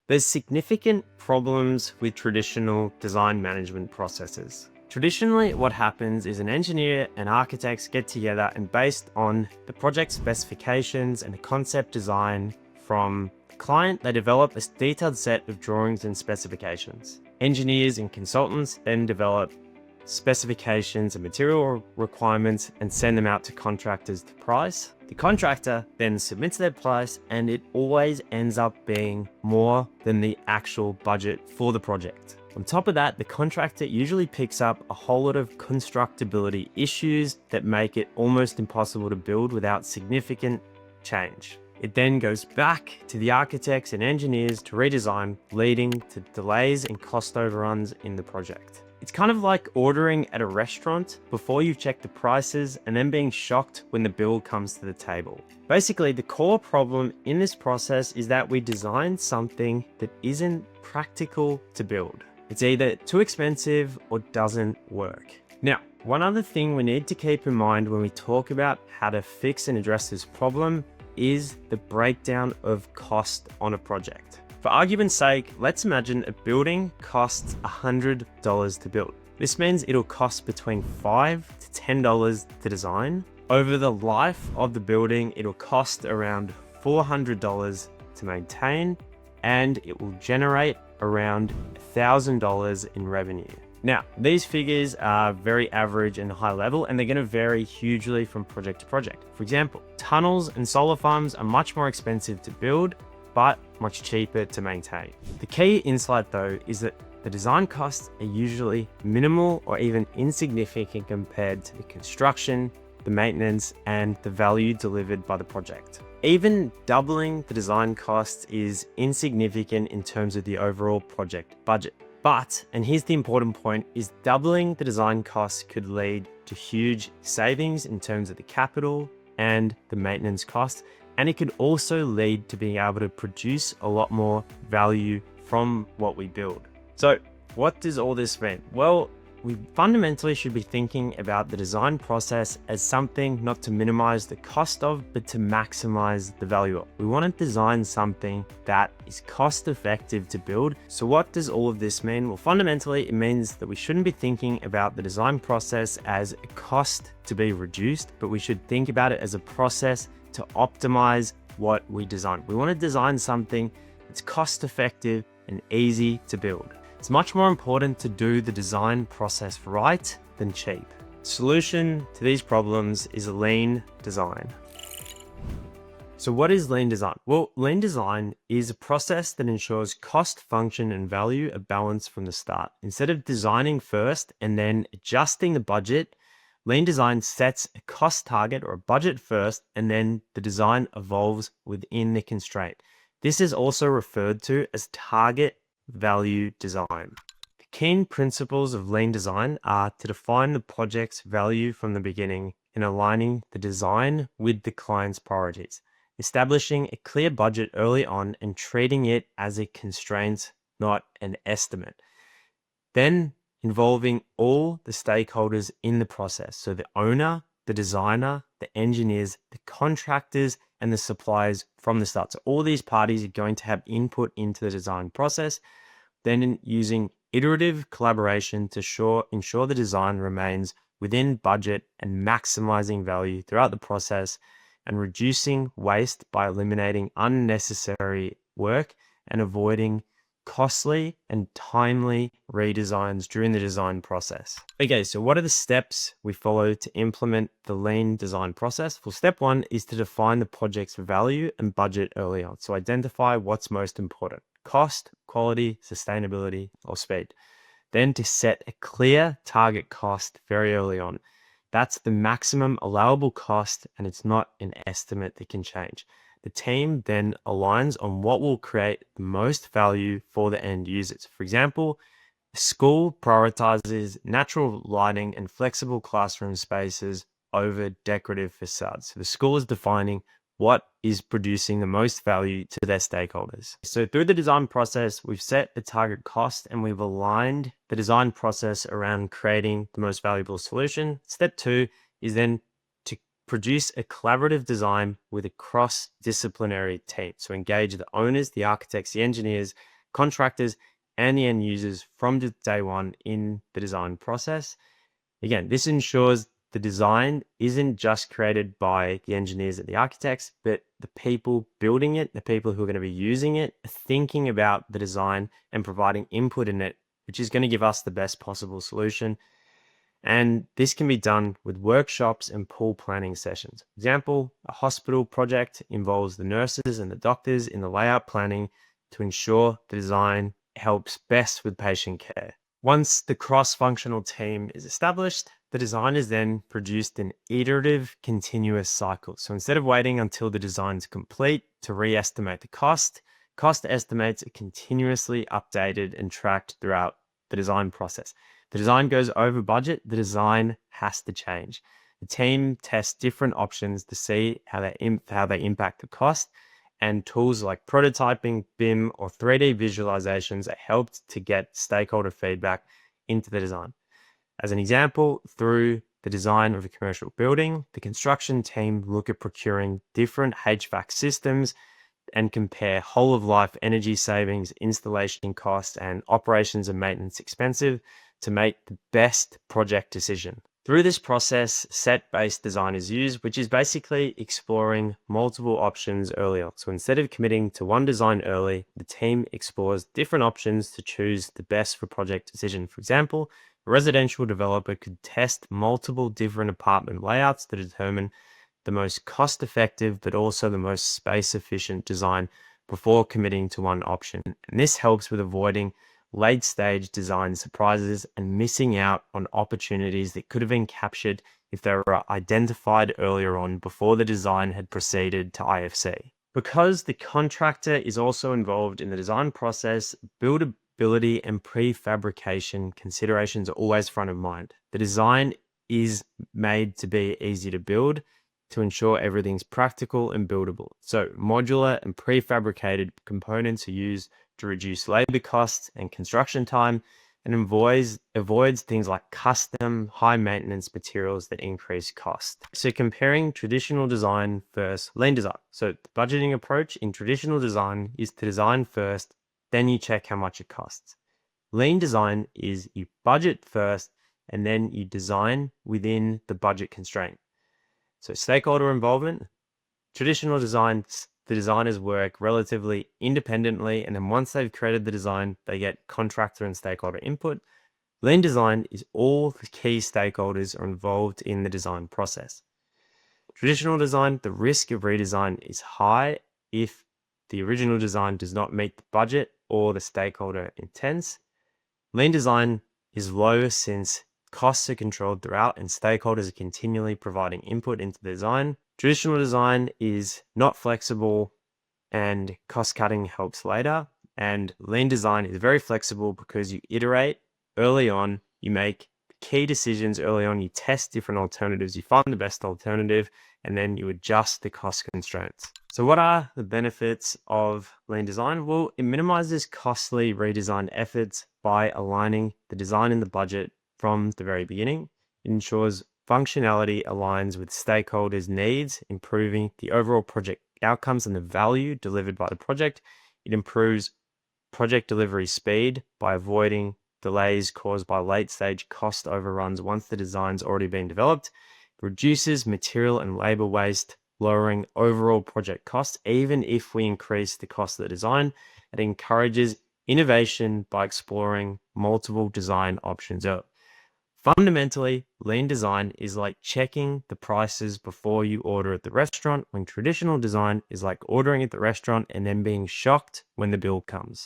There's significant problems with traditional design management processes. Traditionally, what happens is an engineer and architects get together and based on the project specifications and the concept design from the client, they develop a detailed set of drawings and specifications. Engineers and consultants then develop specifications and material requirements and send them out to contractors to price. The contractor then submits their price and it always ends up being more than the actual budget for the project. On top of that, the contractor usually picks up a whole lot of constructability issues that make it almost impossible to build without significant change. It then goes back to the architects and engineers to redesign, leading to delays and cost overruns in the project. It's kind of like ordering at a restaurant before you've checked the prices and then being shocked when the bill comes to the table. Basically, the core problem in this process is that we design something that isn't practical to build. It's either too expensive or doesn't work. Now, one other thing we need to keep in mind when we talk about how to fix and address this problem is the breakdown of cost on a project. For argument's sake, let's imagine a building costs $100 to build. This means it'll cost between $5 to $10 to design. Over the life of the building, it'll cost around $400 to maintain, and it will generate around $1,000 in revenue. Now, these figures are very average and high level, and they're going to vary hugely from project to project. For example, tunnels and solar farms are much more expensive to build, but much cheaper to maintain. The key insight though is that the design costs are usually minimal or even insignificant compared to the construction, the maintenance, and the value delivered by the project. Even doubling the design costs is insignificant in terms of the overall project budget. But, and here's the important point, is doubling the design costs could lead to huge savings in terms of the capital and the maintenance costs. And it could also lead to being able to produce a lot more value from what we build. So what does all this mean? Well, we fundamentally should be thinking about the design process as something not to minimize the cost of, but to maximize the value of. We want to design something that is cost effective to build. So what does all of this mean? Well, fundamentally, it means that we shouldn't be thinking about the design process as a cost to be reduced, but we should think about it as a process to optimize what we design. We want to design something that's cost effective and easy to build. It's much more important to do the design process right than cheap. The solution to these problems is lean design. So what is lean design? Well, lean design is a process that ensures cost, function, and value are balanced from the start. Instead of designing first and then adjusting the budget, lean design sets a cost target or a budget first, and then the design evolves within the constraint. This is also referred to as target value design. The key principles of lean design are to define the project's value from the beginning and aligning the design with the client's priorities, establishing a clear budget early on and treating it as a constraint, not an estimate. Then involving all the stakeholders in the process. So the owner, the designer, the engineers, the contractors, and the suppliers from the start. So all these parties are going to have input into the design process. Then using iterative collaboration to ensure the design remains within budget and maximizing value throughout the process, and reducing waste by eliminating unnecessary work and avoiding costly and timely redesigns during the design process. Okay, so what are the steps we follow to implement the lean design process? Well, step one is to define the project's value and budget early on. So identify what's most important: cost, quality, sustainability, or speed. Then to set a clear target cost very early on. That's the maximum allowable cost, and it's not an estimate that can change. The team then aligns on what will create the most value for the end users. For example, the school prioritizes natural lighting and flexible classroom spaces over decorative facades. So the school is defining what is producing the most value to their stakeholders. So through the design process, we've set the target cost and we've aligned the design process around creating the most valuable solution. Step two is then to produce a collaborative design with a cross-disciplinary team. So engage the owners, the architects, the engineers, contractors and the end users from day one in the design process. Again, this ensures the design isn't just created by the engineers and the architects, but the people building it, the people who are going to be using it, thinking about the design and providing input in it, which is going to give us the best possible solution. And this can be done with workshops and pool planning sessions. For example, a hospital project involves the nurses and the doctors in the layout planning to ensure the design helps best with patient care. Once the cross-functional team is established, the design is then produced in iterative, continuous cycles. So instead of waiting until the design is complete to re-estimate the cost estimates are continuously updated and tracked throughout the design process. The design goes over budget, the design has to change. The team tests different options to see how they impact the cost, and tools like prototyping, BIM, or 3D visualizations are helped to get stakeholder feedback into the design. As an example, through the design of a commercial building, the construction team look at procuring different HVAC systems and compare whole of life energy savings, installation costs, and operations and maintenance expensive to make the best project decision. Through this process, set-based design is used, which is basically exploring multiple options early on. So instead of committing to one design early, the team explores different options to choose the best for project decision. For example, a residential developer could test multiple different apartment layouts to determine the most cost-effective but also the most space-efficient design before committing to one option. And this helps with avoiding late-stage design surprises and missing out on opportunities that could have been captured if they were identified earlier on before the design had proceeded to IFC. Because the contractor is also involved in the design process, buildability and prefabrication considerations are always front of mind. The design is made to be easy to build to ensure everything's practical and buildable. So modular and prefabricated components are used to reduce labor costs and construction time, and avoids things like custom high maintenance materials that increase cost. So comparing traditional design versus lean design. So the budgeting approach in traditional design is to design first, then you check how much it costs. Lean design is you budget first and then you design within the budget constraint. So stakeholder involvement, traditional designs, the designers work relatively independently, and then once they've created the design, they get contractor and stakeholder input. Lean design is all the key stakeholders are involved in the design process. Traditional design, the risk of redesign is high if the original design does not meet the budget or the stakeholder intents. Lean design is low since costs are controlled throughout and stakeholders are continually providing input into the design. Traditional design is not flexible and cost cutting helps later. And lean design is very flexible because you iterate early on, you make key decisions early on, you test different alternatives, you find the best alternative, and then you adjust the cost constraints. So what are the benefits of lean design? Well, it minimizes costly redesign efforts by aligning the design and the budget from the very beginning. It ensures functionality aligns with stakeholders' needs, improving the overall project outcomes and the value delivered by the project. It improves project delivery speed by avoiding delays caused by late-stage cost overruns once the design's already been developed. It reduces material and labor waste, lowering overall project costs, even if we increase the cost of the design. It encourages innovation by exploring multiple design options. Fundamentally, lean design is like checking the prices before you order at the restaurant, when traditional design is like ordering at the restaurant and then being shocked when the bill comes.